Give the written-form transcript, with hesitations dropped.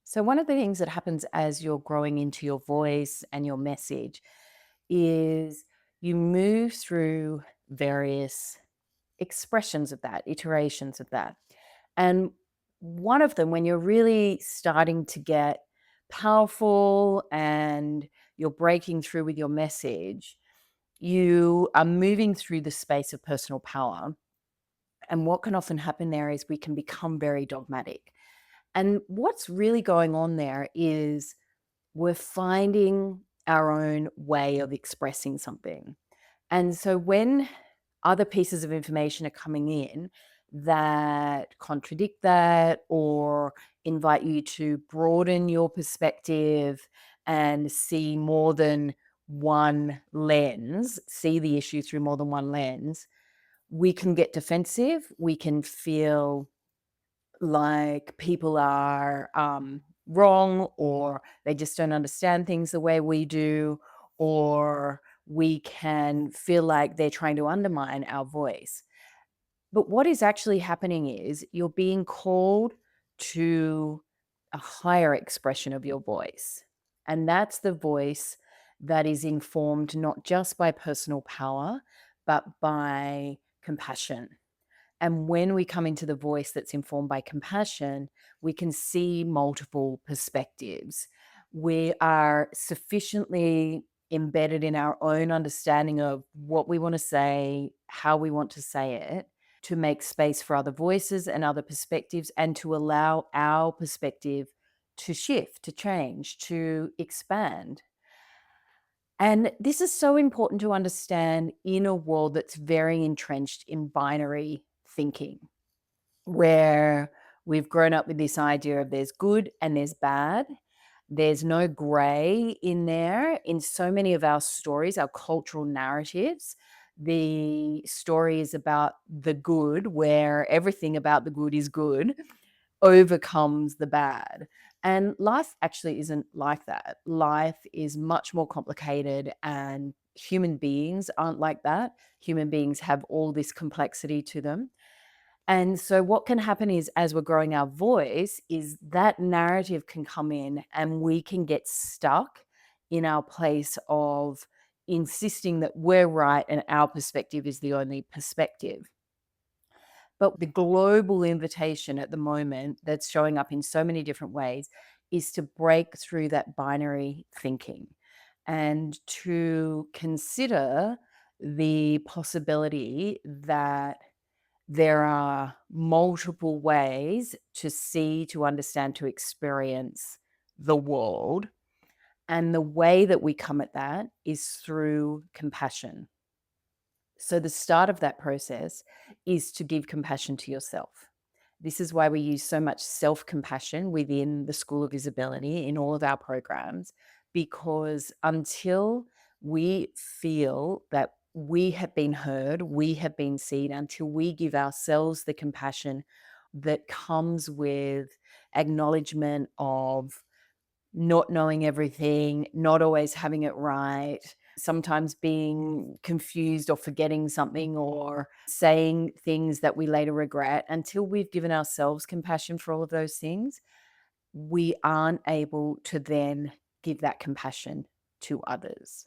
So, one of the things that happens as you're growing into your voice and your message is you move through various expressions of that, iterations of that. And one of them, when you're really starting to get powerful and you're breaking through with your message, you are moving through the space of personal power. And what can often happen there is we can become very dogmatic. And what's really going on there is we're finding our own way of expressing something. And so when other pieces of information are coming in that contradict that or invite you to broaden your perspective and see more than one lens, see the issue through more than one lens, we can get defensive. We can feel like people are wrong, or they just don't understand things the way we do, or we can feel like they're trying to undermine our voice. But what is actually happening is you're being called to a higher expression of your voice. And that's the voice that is informed not just by personal power, but by compassion. And when we come into the voice that's informed by compassion, we can see multiple perspectives. We are sufficiently embedded in our own understanding of what we want to say, how we want to say it, to make space for other voices and other perspectives, and to allow our perspective to shift, to change, to expand. And this is so important to understand in a world that's very entrenched in binary thinking, where we've grown up with this idea of there's good and there's bad. There's no gray in there. In so many of our stories, our cultural narratives, the story is about the good, where everything about the good is good, overcomes the bad. And life actually isn't like that. Life is much more complicated, and human beings aren't like that. Human beings have all this complexity to them. And so what can happen is as we're growing our voice is that narrative can come in and we can get stuck in our place of insisting that we're right and our perspective is the only perspective. But the global invitation at the moment that's showing up in so many different ways is to break through that binary thinking and to consider the possibility that there are multiple ways to see, to understand, to experience the world. And the way that we come at that is through compassion. So, the start of that process is to give compassion to yourself. This is why we use so much self compassion within the School of Visibility in all of our programs, because until we feel that we have been heard, we have been seen, until we give ourselves the compassion that comes with acknowledgement of not knowing everything, not always having it right, sometimes being confused or forgetting something or saying things that we later regret. Until we've given ourselves compassion for all of those things, we aren't able to then give that compassion to others.